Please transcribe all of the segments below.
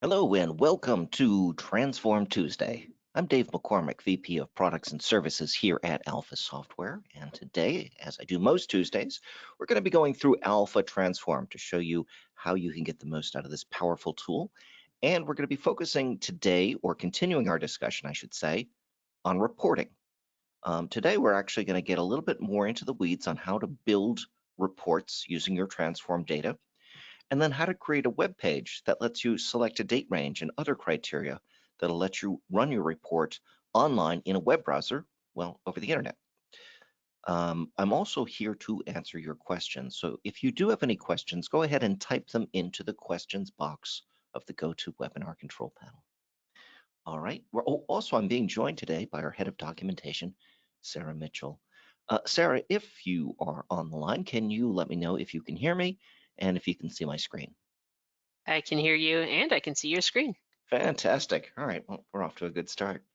Hello and welcome to Transform Tuesday. I'm Dave McCormick, VP of Products and Services here at Alpha Software. And today, as I do most Tuesdays, we're going to be going through Alpha Transform to show you how you can get the most out of this powerful tool. And we're going to be focusing today, or continuing our discussion, I should say, on reporting. Today, we're actually going to get a little bit more into the weeds on how to build reports using your Transform data, and then how to create a web page that lets you select a date range and other criteria that'll let you run your report online in a web browser, well, over the internet. I'm also here to answer your questions. So if you do have any questions, go ahead and type them into the questions box of the GoToWebinar control panel. All right. Also, I'm being joined today by our head of documentation, Sarah Mitchell. Sarah, if you are on the line, can you let me know if you can hear me and if you can see my screen? I can hear you and I can see your screen. Fantastic. All right, well, we're off to a good start.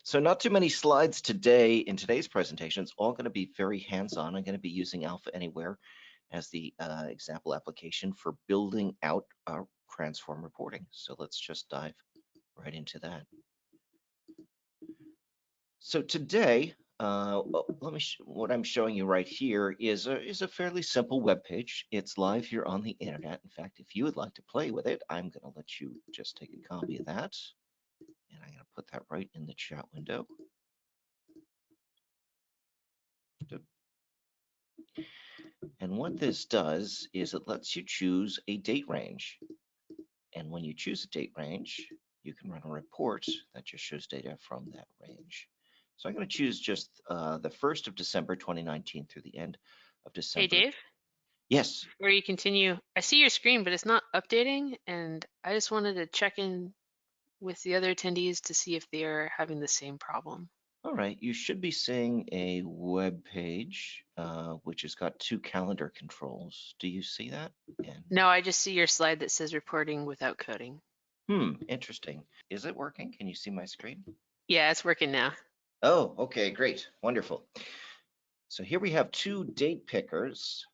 So not too many slides today in today's presentation. It's all going to be very hands-on. I'm going to be using Alpha Anywhere as the example application for building out our transform reporting. So let's just dive right into that. So today, what I'm showing you right here is a fairly simple web page. It's live here on the internet. In fact, if you would like to play with it, I'm going to let you just take a copy of that. And I'm going to put that right in the chat window. And what this does is it lets you choose a date range. And when you choose a date range, you can run a report that just shows data from that range. So I'm going to choose just the 1st of December 2019 through the end of Hey December. Dave, Yes. before you continue, I see your screen, but it's not updating, and I just wanted to check in with the other attendees to see if they are having the same problem. All right. You should be seeing a web page which has got two calendar controls. Do you see that? And No, I just see your slide that says reporting without coding. interesting. Is it working? Can you see my screen? Yeah, it's working now. Oh, okay, great. Wonderful. So here we have two date pickers.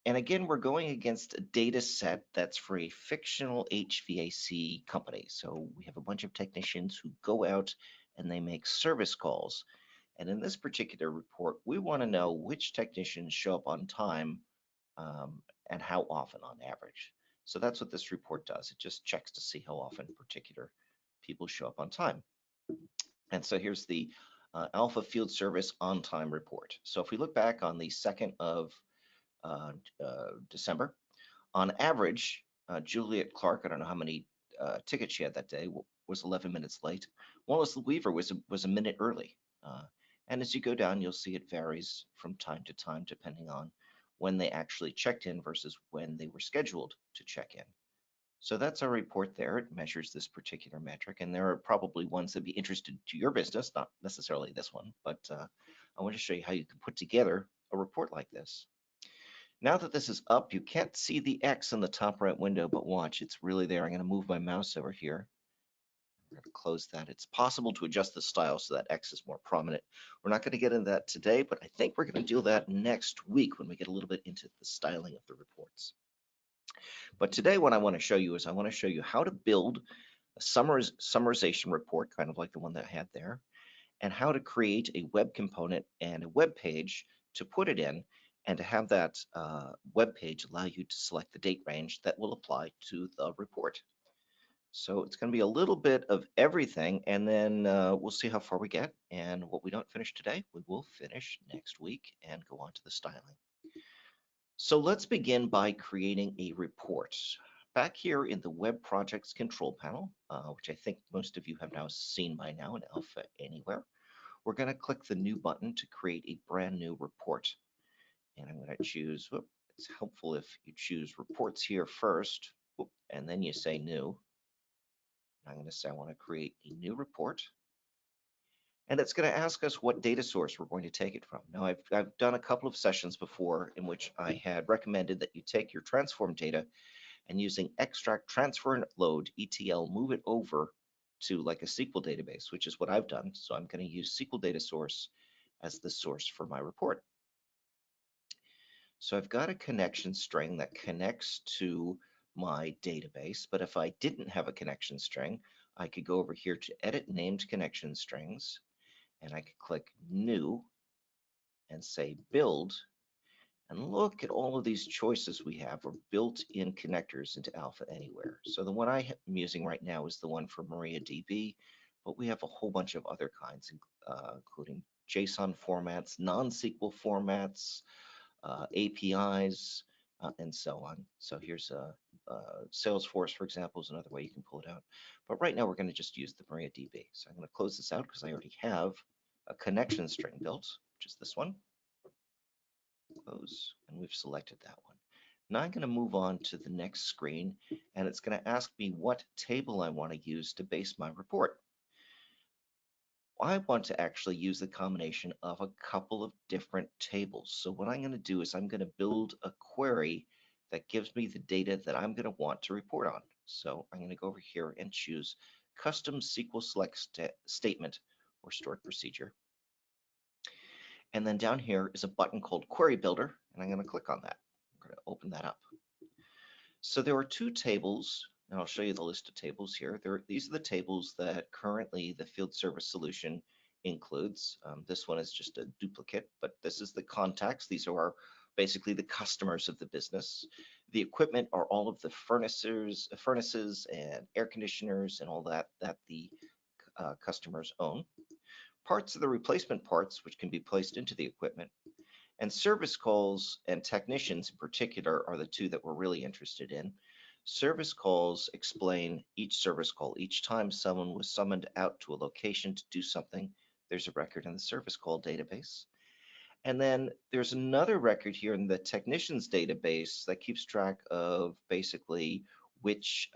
And again, we're going against a data set that's for a fictional HVAC company. So we have a bunch of technicians who go out and they make service calls. And in this particular report, we want to know which technicians show up on time and how often on average. So that's what this report does. It just checks to see how often particular people show up on time. And so here's the Alpha Field Service on time report. So if we look back on the 2nd of December, on average, Juliet Clark, I don't know how many tickets she had that day, was 11 minutes late. Wallace Weaver was a minute early. And as you go down, you'll see it varies from time to time depending on when they actually checked in versus when they were scheduled to check in. So that's our report there. It measures this particular metric, and there are probably ones that be interested to your business, not necessarily this one, but I want to show you how you can put together a report like this. Now that this is up, you can't see the X in the top right window, but watch, it's really there. I'm going to move my mouse over here. I'm going to close that. It's possible to adjust the style so that X is more prominent. We're not going to get into that today, but I think we're going to do that next week when we get a little bit into the styling of the reports. But today what I want to show you is I want to show you how to build a summarization report, kind of like the one that I had there, and how to create a web component and a web page to put it in, and to have that web page allow you to select the date range that will apply to the report. So it's going to be a little bit of everything, and then we'll see how far we get. And what we don't finish today, we will finish next week and go on to the styling. So let's begin by creating a report. Back here in the Web Projects control panel, which I think most of you have now seen by now in Alpha Anywhere, we're going to click the new button to create a brand new report. And I'm going to choose, it's helpful if you choose reports here first, and then you say new. I'm going to say I want to create a new report. And it's going to ask us what data source we're going to take it from. Now, I've done a couple of sessions before in which I had recommended that you take your transform data and using extract, transfer, and load, ETL, move it over to like a SQL database, which is what I've done. So I'm going to use SQL data source as the source for my report. So I've got a connection string that connects to my database, but if I didn't have a connection string, I could go over here to edit named connection strings, and I could click new and say build, and look at all of these choices we have for built-in connectors into Alpha Anywhere. So the one I am using right now is the one for MariaDB, but we have a whole bunch of other kinds, including JSON formats, non-SQL formats, APIs, and so on. So here's Salesforce, for example, is another way you can pull it out. But right now we're going to just use the MariaDB. So I'm going to close this out because I already have a connection string built, which is this one. Close, and we've selected that one. Now I'm going to move on to the next screen, and it's going to ask me what table I want to use to base my report. I want to actually use the combination of a couple of different tables. So what I'm going to do is I'm going to build a query that gives me the data that I'm going to want to report on. So I'm going to go over here and choose custom SQL select statement or stored procedure. And then down here is a button called Query Builder, and I'm going to click on that. I'm going to open that up. So there are two tables, and I'll show you the list of tables here. These are the tables that currently the field service solution includes. This one is just a duplicate, but this is the contacts. These are basically the customers of the business. The equipment are all of the furnaces and air conditioners and all that the customers own. Parts of the replacement parts, which can be placed into the equipment, and service calls and technicians in particular are the two that we're really interested in. Service calls explain each service call. Each time someone was summoned out to a location to do something, there's a record in the service call database. And then there's another record here in the technicians database that keeps track of basically which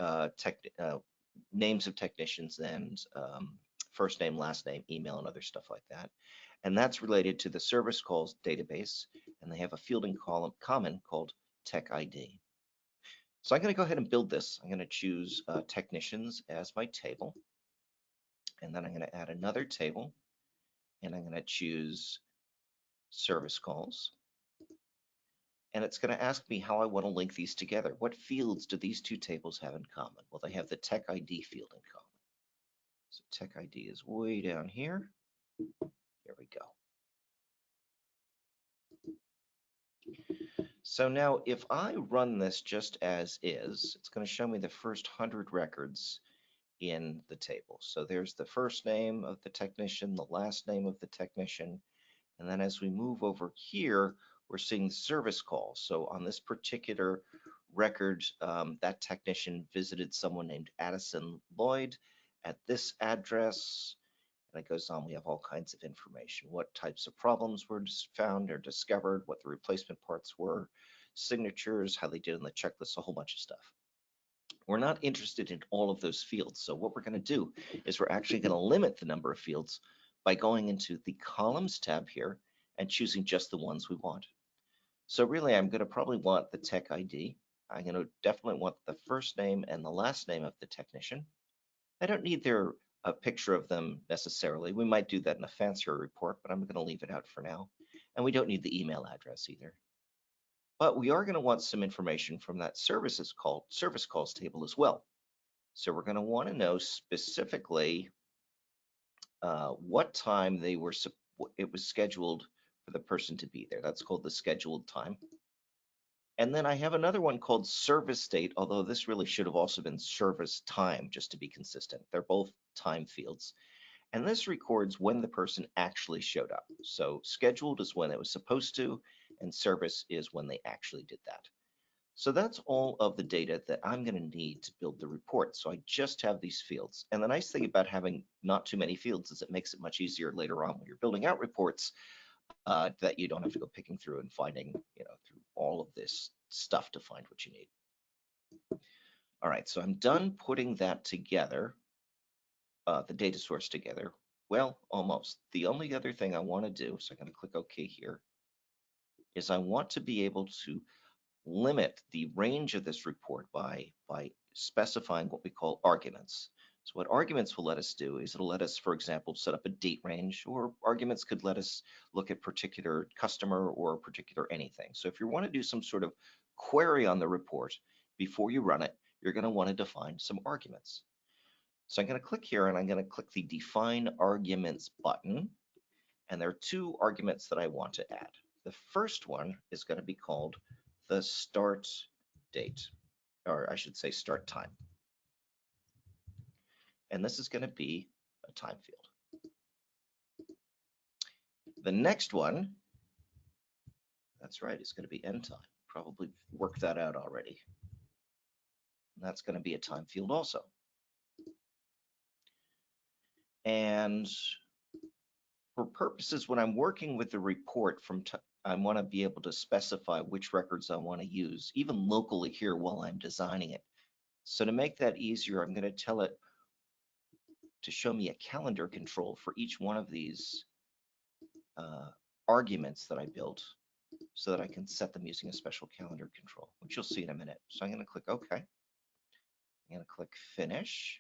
names of technicians and first name, last name, email, and other stuff like that. And that's related to the service calls database, and they have a fielding column common called tech ID. So I'm going to go ahead and build this. I'm going to choose technicians as my table, and then I'm going to add another table, and I'm going to choose service calls. And it's going to ask me how I want to link these together. What fields do these two tables have in common? Well, they have the tech ID field in common. So tech ID is way down here. Here we go. So now if I run this just as is, it's going to show me the first 100 records in the table. So there's the first name of the technician, the last name of the technician, and then as we move over here, we're seeing the service calls. So on this particular record, that technician visited someone named Addison Lloyd at this address, and it goes on. We have all kinds of information, what types of problems were found or discovered, what the replacement parts were, signatures, how they did in the checklist, a whole bunch of stuff. We're not interested in all of those fields. So what we're going to do is we're actually going to limit the number of fields by going into the columns tab here and choosing just the ones we want. So really, I'm going to probably want the tech ID. I'm going to definitely want the first name and the last name of the technician. I don't need a picture of them necessarily. We might do that in a fancier report, but I'm going to leave it out for now. And we don't need the email address either. But we are going to want some information from that service calls table as well. So we're going to want to know specifically what time it was scheduled for the person to be there. That's called the scheduled time. And then I have another one called service date, although this really should have also been service time, just to be consistent. They're both time fields. And this records when the person actually showed up. So scheduled is when it was supposed to, and service is when they actually did that. So that's all of the data that I'm going to need to build the report. So I just have these fields. And the nice thing about having not too many fields is it makes it much easier later on when you're building out reports that you don't have to go picking through and finding, through all of this stuff to find what you need. All right, so I'm done putting that together, the data source together. Well, almost. The only other thing I want to do, so I'm going to click OK here, is I want to be able to limit the range of this report by specifying what we call arguments. So what arguments will let us do is it'll let us, for example, set up a date range, or arguments could let us look at particular customer or particular anything. So if you want to do some sort of query on the report, before you run it, you're going to want to define some arguments. So I'm going to click here and I'm going to click the Define Arguments button. And there are two arguments that I want to add. The first one is going to be called the start date, or I should say start time. And this is going to be a time field. The next one, that's right, is going to be end time. Probably worked that out already. And that's going to be a time field also. And for purposes when I'm working with the report I want to be able to specify which records I want to use, even locally here while I'm designing it. So to make that easier, I'm going to tell it to show me a calendar control for each one of these arguments that I built so that I can set them using a special calendar control, which you'll see in a minute. So I'm going to click OK. I'm going to click Finish.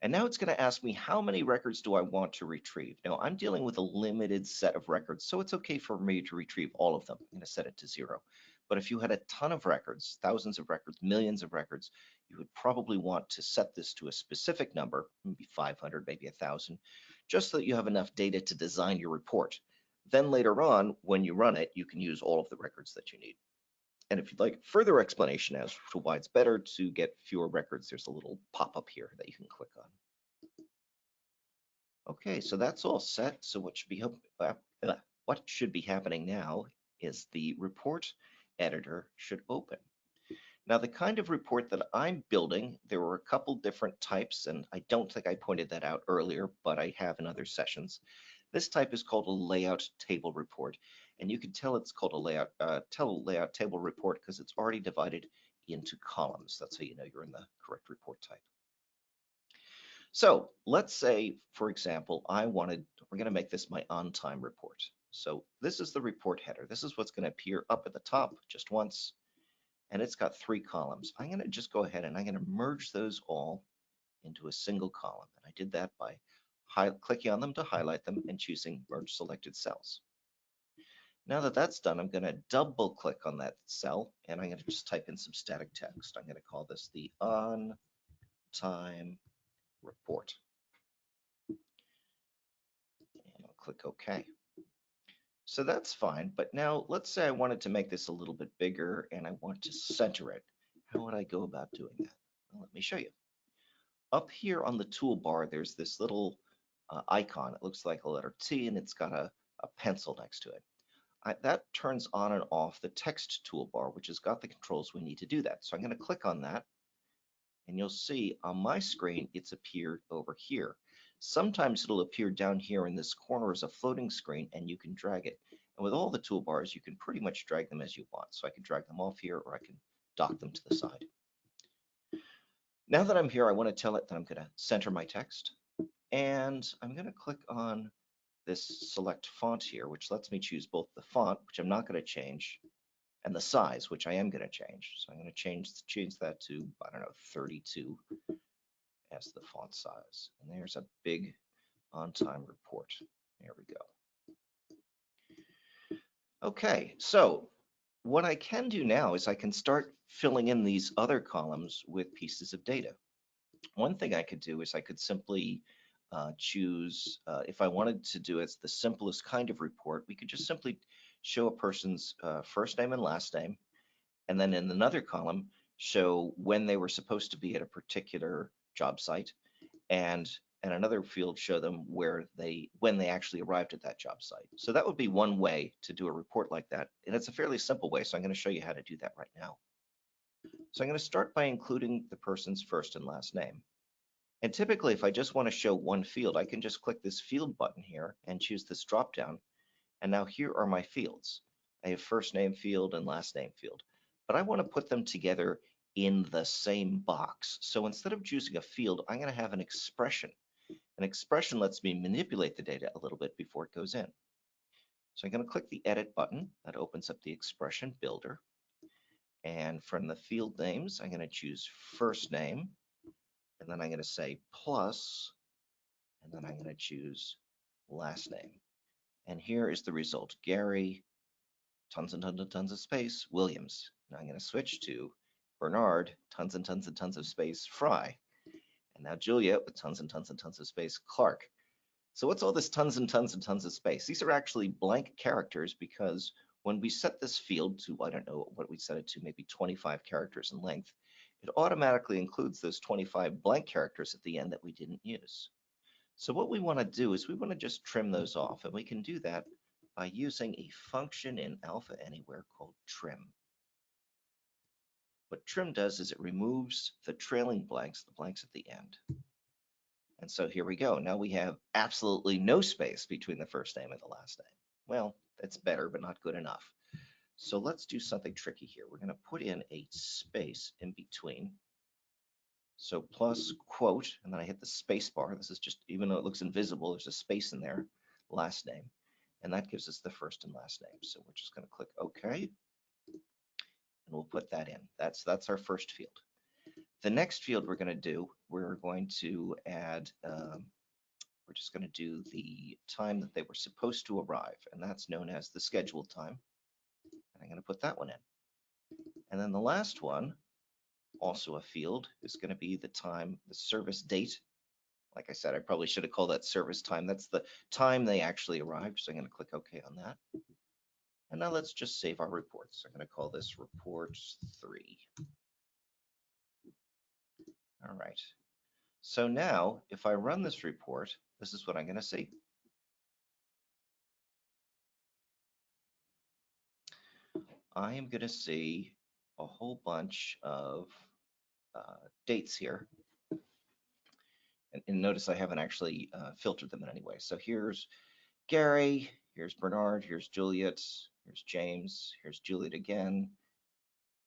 And now it's going to ask me how many records do I want to retrieve. Now I'm dealing with a limited set of records, so it's okay for me to retrieve all of them. I'm going to set it to 0. But if you had a ton of records, thousands of records, millions of records, you would probably want to set this to a specific number, maybe 500, maybe 1,000, just so that you have enough data to design your report. Then later on, when you run it, you can use all of the records that you need. And if you'd like further explanation as to why it's better to get fewer records, there's a little pop-up here that you can click on. Okay, so that's all set. So what should be happening now is the report editor should open. Now, the kind of report that I'm building, there were a couple different types, and I don't think I pointed that out earlier, but I have in other sessions. This type is called a layout table report, and you can tell it's called a layout table report because it's already divided into columns. That's how you know you're in the correct report type. So let's say, for example, we're going to make this my on-time report. So this is the report header. This is what's going to appear up at the top just once, and it's got 3 columns. I'm going to just go ahead and I'm going to merge those all into a single column. And I did that by clicking on them to highlight them and choosing Merge Selected Cells. Now that that's done, I'm going to double click on that cell and I'm going to just type in some static text. I'm going to call this the on-time report. And I'll click OK. So that's fine, but now let's say I wanted to make this a little bit bigger and I want to center it. How would I go about doing that? Well, let me show you. Up here on the toolbar, there's this little icon. It looks like a letter T and it's got a pencil next to it. That turns on and off the text toolbar, which has got the controls we need to do that. So I'm going to click on that, and you'll see on my screen it's appeared over here. Sometimes it'll appear down here in this corner as a floating screen, and you can drag it. And with all the toolbars, you can pretty much drag them as you want. So I can drag them off here, or I can dock them to the side. Now that I'm here, I want to tell it that I'm going to center my text, and I'm going to click on this select font here, which lets me choose both the font, which I'm not going to change, and the size, which I am going to change. So I'm going to change that to, I don't know, 32 as the font size. And there's a big on-time report. There we go. Okay, so what I can do now is I can start filling in these other columns with pieces of data. One thing I could do is I could simply choose, if I wanted to do it the simplest kind of report, we could just simply show a person's first name and last name, and then in another column, show when they were supposed to be at a particular job site, and in another field, show them when they actually arrived at that job site. So that would be one way to do a report like that, and it's a fairly simple way, so I'm going to show you how to do that right now. So I'm going to start by including the person's first and last name. And typically, if I just want to show one field, I can just click this field button here and choose this drop down. And now here are my fields. I have first name field and last name field, but I want to put them together in the same box. So instead of choosing a field, I'm going to have an expression. An expression lets me manipulate the data a little bit before it goes in. So I'm going to click the edit button. That opens up the expression builder. And from the field names, I'm going to choose first name. And then I'm going to say plus, and then I'm going to choose last name. And here is the result, Gary tons and tons and tons of space, Williams. Now I'm going to switch to Bernard, tons and tons and tons of space, Fry. And now Juliet with tons and tons and tons of space, Clark. So what's all this tons and tons and tons of space? These are actually blank characters because when we set this field to, I don't know what we set it to, maybe 25 characters in length, it automatically includes those 25 blank characters at the end that we didn't use. So what we want to do is we want to just trim those off, and we can do that by using a function in Alpha Anywhere called trim. What trim does is it removes the trailing blanks, the blanks at the end. And so here we go. Now we have absolutely no space between the first name and the last name. Well, that's better, but not good enough. So let's do something tricky here. We're going to put in a space in between. So plus quote, and then I hit the space bar. This is just, even though it looks invisible, there's a space in there, last name. And that gives us the first and last name. So we're just going to click OK. And we'll put that in. That's our first field. The next field we're going to do, we're going to add, we're just going to do the time that they were supposed to arrive, and that's known as the scheduled time. And I'm going to put that one in. And then the last one, also a field, is going to be the time, the service date. Like I said, I probably should have called that service time. That's the time they actually arrived. So I'm going to click OK on that. And now let's just save our reports. I'm going to call this report 3. All right. So now if I run this report, this is what I'm going to see. I am going to see a whole bunch of dates here. And notice I haven't actually filtered them in any way. So here's Gary, here's Bernard, here's Juliet, here's James, here's Juliet again.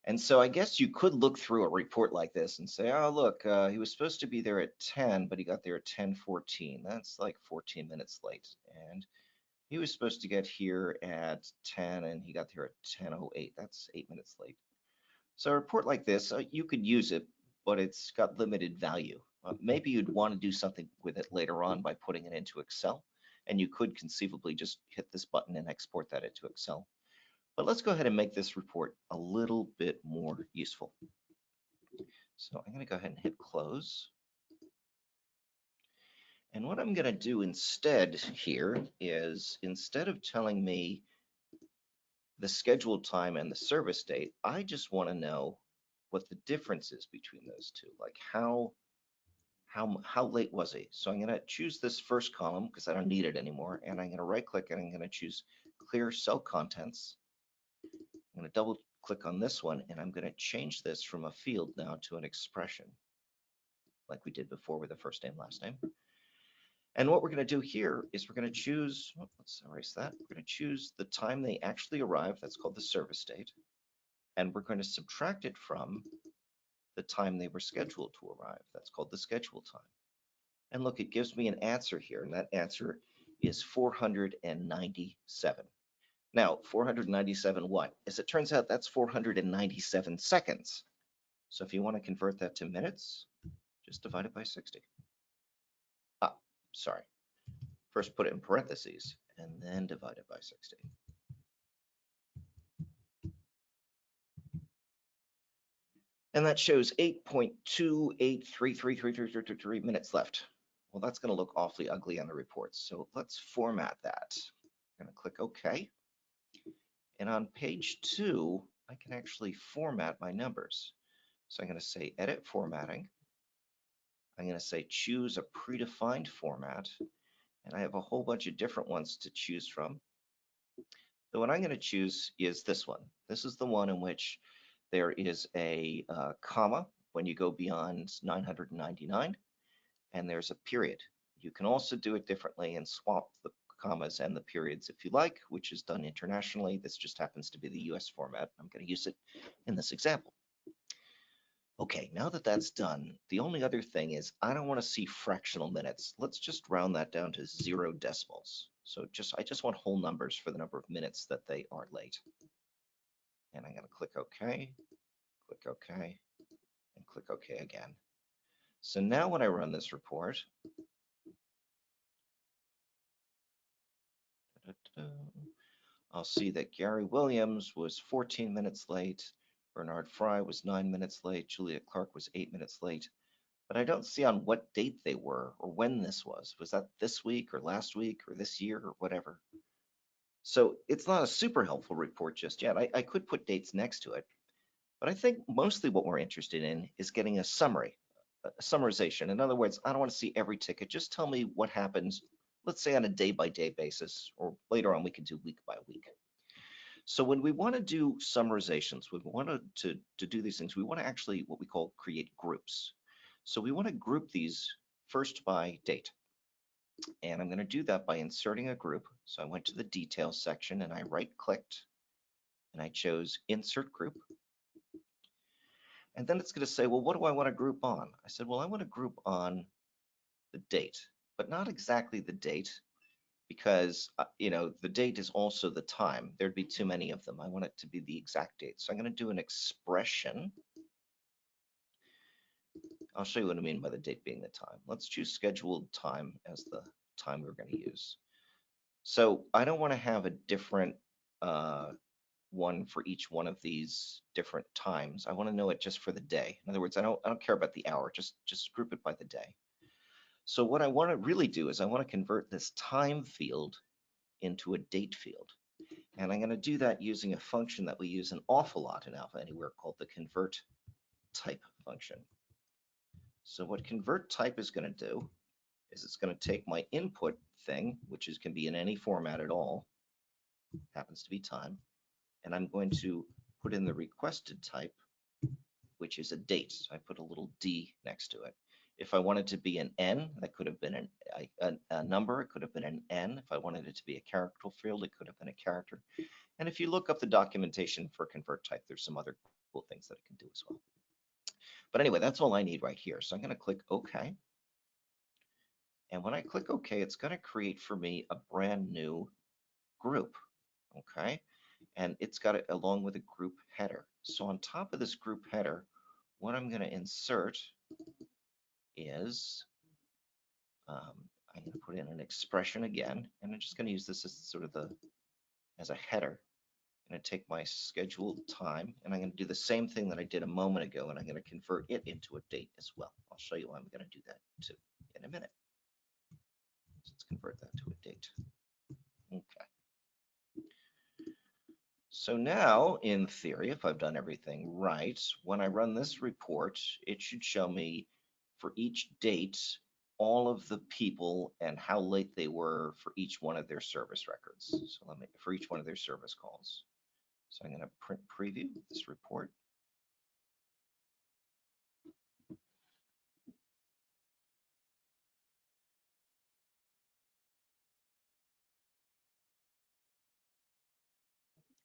And so I guess you could look through a report like this and say, oh, look, he was supposed to be there at 10, but he got there at 10:14. That's like 14 minutes late. And he was supposed to get here at 10, and he got there at 10:08. That's 8 minutes late. So a report like this, you could use it, but it's got limited value. Maybe you'd want to do something with it later on by putting it into Excel, and you could conceivably just hit this button and export that into Excel. But let's go ahead and make this report a little bit more useful. So I'm going to go ahead and hit close. And what I'm going to do instead here is, instead of telling me the scheduled time and the service date, I just want to know what the difference is between those two. Like how late was he? So I'm going to choose this first column because I don't need it anymore. And I'm going to right click and I'm going to choose clear cell contents. I'm going to double click on this one, and I'm going to change this from a field now to an expression like we did before with the first name, last name. And what we're going to do here is we're going to choose, let's erase that. We're going to choose the time they actually arrived. That's called the service date. And we're going to subtract it from the time they were scheduled to arrive. That's called the schedule time. And look, it gives me an answer here, and that answer is 497. Now, 497 what? As it turns out, that's 497 seconds. So if you want to convert that to minutes, just divide it by 60. Sorry. First put it in parentheses, and then divide it by 60. And that shows 8.28333333 minutes left. Well, that's going to look awfully ugly on the report. So let's format that. I'm going to click OK. And on page 2, I can actually format my numbers. So I'm going to say Edit Formatting. I'm going to say Choose a predefined format. And I have a whole bunch of different ones to choose from. The one I'm going to choose is this one. This is the one in which there is a comma when you go beyond 999, and there's a period. You can also do it differently and swap the commas and the periods if you like, which is done internationally. This just happens to be the US format. I'm going to use it in this example. Okay, now that that's done, the only other thing is I don't want to see fractional minutes. Let's just round that down to 0 decimals. So I just want whole numbers for the number of minutes that they are late. And I'm going to click OK, click OK, and click OK again. So now when I run this report, I'll see that Gary Williams was 14 minutes late, Bernard Fry was 9 minutes late, Juliet Clark was 8 minutes late, but I don't see on what date they were or when this was. Was that this week or last week or this year or whatever? So it's not a super helpful report just yet. I could put dates next to it, but I think mostly what we're interested in is getting a summary, a summarization. In other words, I don't want to see every ticket. Just tell me what happens, let's say on a day-by-day basis, or later on we can do week by week. So when we want to do summarizations, when we want to do these things, we want to actually what we call create groups. So we want to group these first by date. And I'm going to do that by inserting a group. So I went to the details section and I right-clicked and I chose insert group. And then it's going to say, well, what do I want to group on? I said, well, I want to group on the date, but not exactly the date, because the date is also the time. There'd be too many of them. I want it to be the exact date. So I'm going to do an expression. I'll show you what I mean by the date being the time. Let's choose scheduled time as the time we're going to use. So I don't want to have a different one for each one of these different times. I want to know it just for the day. In other words, I don't care about the hour. Just group it by the day. So what I want to really do is I want to convert this time field into a date field. And I'm going to do that using a function that we use an awful lot in Alpha Anywhere called the convert type function. So what convert type is going to do is it's going to take my input thing, which can be in any format at all, happens to be time, and I'm going to put in the requested type, which is a date. So I put a little d next to it. If I wanted to be an n, that could have been a number, it could have been an n. If I wanted it to be a character field, it could have been a character. And if you look up the documentation for convert type, there's some other cool things that it can do as well. But anyway, that's all I need right here. So I'm going to click OK. And when I click OK, it's going to create for me a brand new group. Okay. And it's got it along with a group header. So on top of this group header, what I'm going to insert is I'm going to put in an expression again, and I'm just going to use this as sort of as a header. I'm going to take my scheduled time, and I'm going to do the same thing that I did a moment ago, and I'm going to convert it into a date as well. I'll show you how I'm going to do that too in a minute. So let's convert that to a date. Okay. So now, in theory, if I've done everything right, when I run this report, it should show me for each date all of the people and how late they were for each one of their service records. So for each one of their service calls. So I'm going to print preview this report.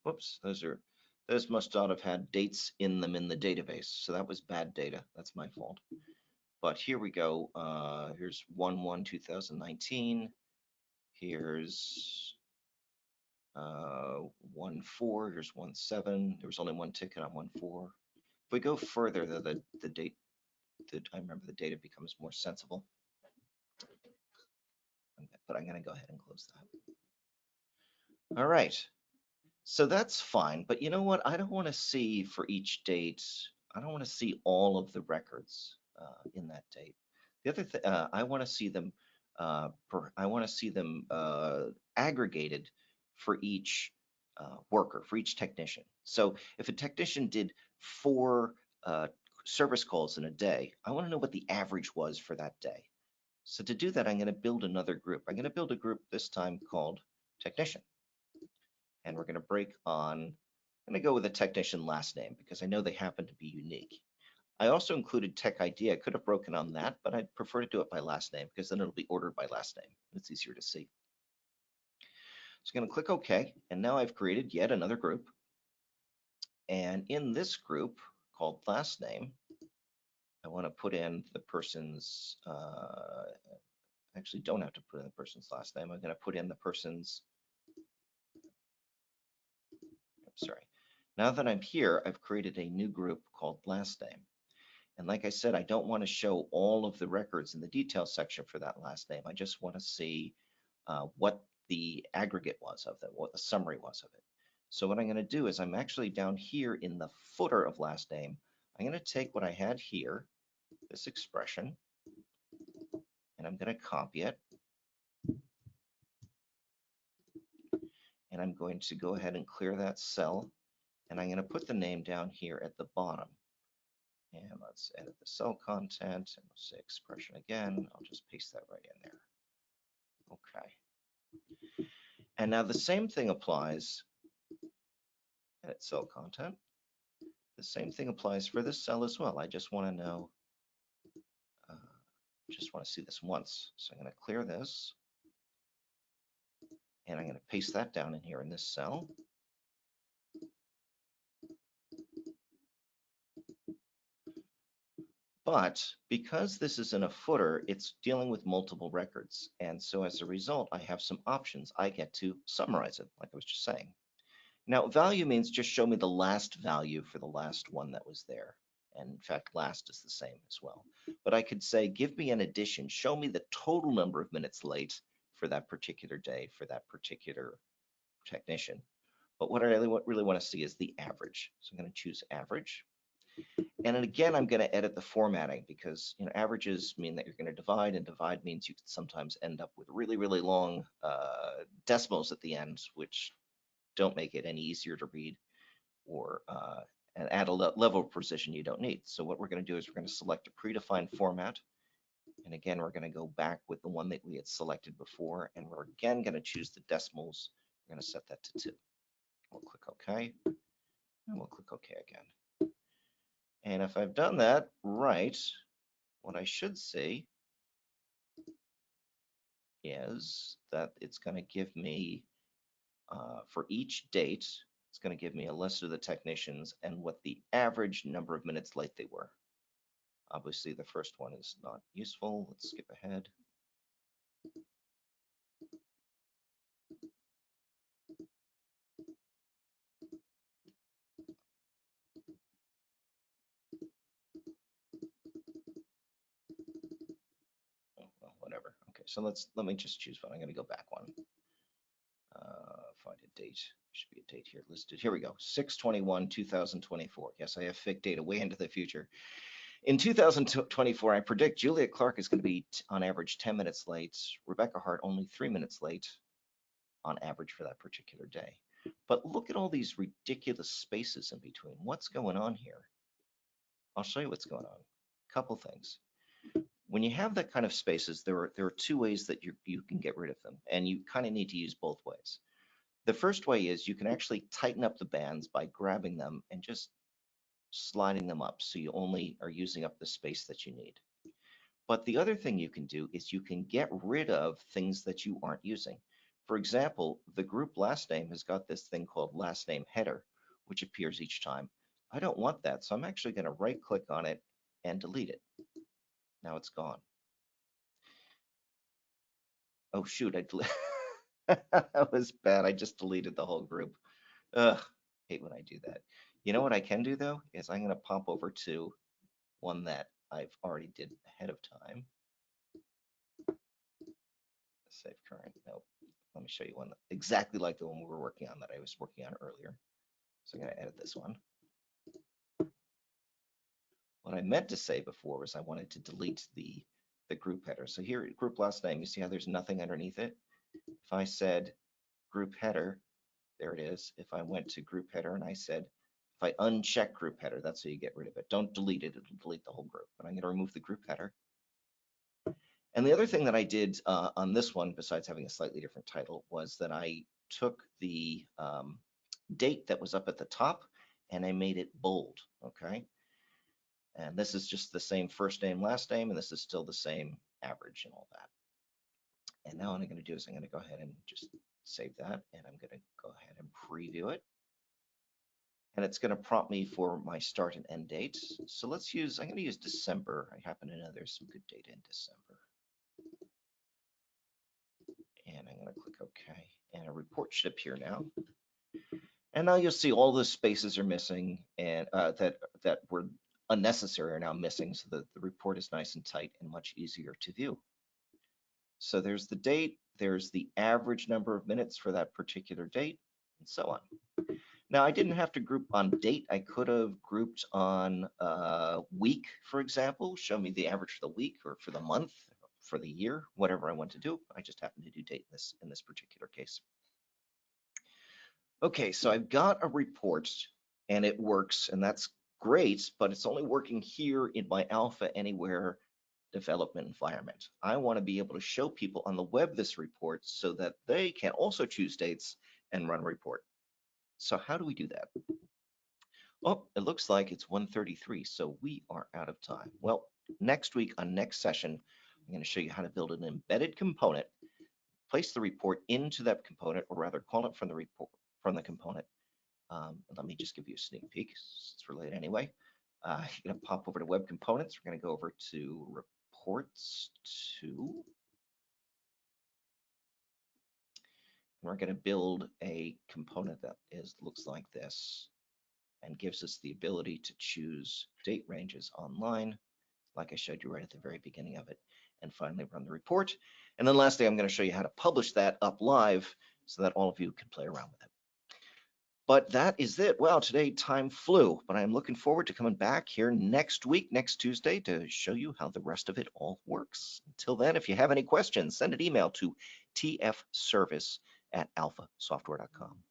Whoops, those must not have had dates in them in the database. So that was bad data. That's my fault. But here we go. Here's 1/1/2019. Here's 1/4. Here's 1/7. There was only one ticket on 1/4. If we go further, the date, I remember the data becomes more sensible. But I'm going to go ahead and close that. All right. So that's fine, but you know what? I don't want to see for each date. I don't want to see all of the records in that date. The other thing, I want to see them. I want to see them aggregated for each worker, for each technician. So if a technician did 4 service calls in a day, I want to know what the average was for that day. So to do that, I'm going to build another group. I'm going to build a group this time called technician. And we're going to break on, I'm going to go with a technician last name because I know they happen to be unique. I also included tech ID. I could have broken on that, but I'd prefer to do it by last name because then it'll be ordered by last name. It's easier to see. So I'm going to click OK, and now I've created yet another group. And in this group called last name, I want to put in the person's, actually don't have to put in the person's last name. I'm going to put in the person's, sorry. Now that I'm here, I've created a new group called last name. And like I said, I don't want to show all of the records in the details section for that last name. I just want to see what the aggregate was of them, what the summary was of it. So what I'm going to do is I'm actually down here in the footer of last name. I'm going to take what I had here, this expression, and I'm going to copy it. And I'm going to go ahead and clear that cell. And I'm going to put the name down here at the bottom. And let's edit the cell content and we'll say expression again. I'll just paste that right in there. Okay. And now the same thing applies, edit cell content. The same thing applies for this cell as well. I just want to know, just want to see this once. So I'm going to clear this. And I'm going to paste that down in here in this cell. But because this is in a footer, it's dealing with multiple records. And so as a result, I have some options. I get to summarize it, like I was just saying. Now, value means just show me the last value for the last one that was there. And in fact, last is the same as well. But I could say, give me an addition. Show me the total number of minutes late for that particular day, for that particular technician. But what I really want to see is the average. So I'm going to choose average. And then again, I'm going to edit the formatting because averages mean that you're going to divide, and divide means you can sometimes end up with really, really long decimals at the end, which don't make it any easier to read or and add a level of precision you don't need. So what we're going to do is we're going to select a predefined format. And again, we're going to go back with the one that we had selected before. And we're again going to choose the decimals. We're going to set that to 2. We'll click OK. And we'll click OK again. And if I've done that right, what I should see is that it's going to give me, for each date, it's going to give me a list of the technicians and what the average number of minutes late they were. Obviously, the first one is not useful. Let's skip ahead. Oh, well, whatever. Okay, so let me just choose one. I'm going to go back one. Find a date. Should be a date here listed. Here we go. 6/21/2024. Yes, I have fake data way into the future. In 2024, I predict Juliet Clark is going to be on average 10 minutes late. Rebecca Hart only 3 minutes late on average for that particular day. But look at all these ridiculous spaces in between. What's going on here? I'll show you what's going on. Couple things. When you have that kind of spaces, there are 2 ways that you can get rid of them, and you kind of need to use both ways. The first way is you can actually tighten up the bands by grabbing them and just sliding them up so you only are using up the space that you need. But the other thing you can do is you can get rid of things that you aren't using. For example, the group last name has got this thing called last name header, which appears each time. I don't want that, so I'm actually going to right click on it and delete it. Now it's gone. Oh shoot, that was bad. I just deleted the whole group. Ugh, hate when I do that. You know what I can do though, is I'm going to pop over to one that I've already did ahead of time. Save current. Nope. Let me show you one exactly like the one we were working on that I was working on earlier. So I'm going to edit this one. What I meant to say before was I wanted to delete the group header. So here, group last name, you see how there's nothing underneath it? If I said group header, there it is. If I went to group header and I said, if I uncheck group header, that's how you get rid of it. Don't delete it, it'll delete the whole group. But I'm going to remove the group header. And the other thing that I did on this one, besides having a slightly different title, was that I took the date that was up at the top and I made it bold, okay? And this is just the same first name, last name, and this is still the same average and all that. And now what I'm going to do is I'm going to go ahead and just save that, and I'm going to go ahead and preview it. And it's going to prompt me for my start and end dates. So let's use, I'm going to use December. I happen to know there's some good data in December. And I'm going to click OK. And a report should appear now. And now you'll see all the spaces are missing and that were unnecessary are now missing, so that the report is nice and tight and much easier to view. So there's the date, there's the average number of minutes for that particular date, and so on. Now, I didn't have to group on date. I could have grouped on week, for example, show me the average for the week or for the month, for the year, whatever I want to do. I just happen to do date in this particular case. Okay, so I've got a report and it works, and that's great, but it's only working here in my Alpha Anywhere development environment. I want to be able to show people on the web this report so that they can also choose dates and run a report. So how do we do that? Oh, it looks like it's 1:33, so we are out of time. Well, next week on next session, I'm going to show you how to build an embedded component, place the report into that component, or rather call it from the report from the component. Let me just give you a sneak peek. It's related anyway. You're going to pop over to Web Components. We're going to go over to Reports 2. We're going to build a component that looks like this and gives us the ability to choose date ranges online, like I showed you right at the very beginning of it, and finally run the report. And then lastly, I'm going to show you how to publish that up live so that all of you can play around with it. But that is it. Well, today time flew, but I'm looking forward to coming back here next week, next Tuesday, to show you how the rest of it all works. Until then, if you have any questions, send an email to tfservice@alphasoftware.com.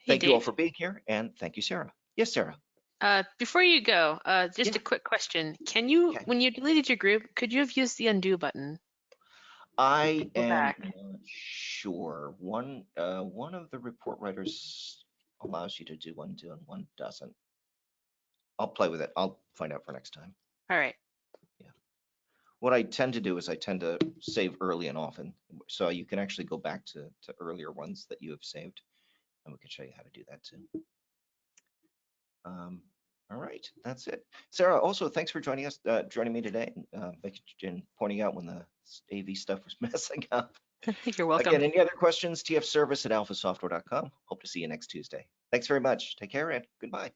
Hey, Thank you all Dave. for being here, and thank you, Sarah. Yes, Sarah. Before you go, just Yeah. a quick question. Can you, Okay. when you deleted your group, could you have used the undo button I to go am back? not sure. One of the report writers allows you to do undo and one doesn't. I'll play with it. I'll find out for next time. All right. Yeah. What I tend to do is I tend to save early and often. So you can actually go back to earlier ones that you have saved, and we can show you how to do that too. All right, that's it. Sarah, also thanks for joining us, joining me today, and pointing out when the AV stuff was messing up. You're welcome. Again, any other questions, tfservice@alphasoftware.com. Hope to see you next Tuesday. Thanks very much. Take care and goodbye.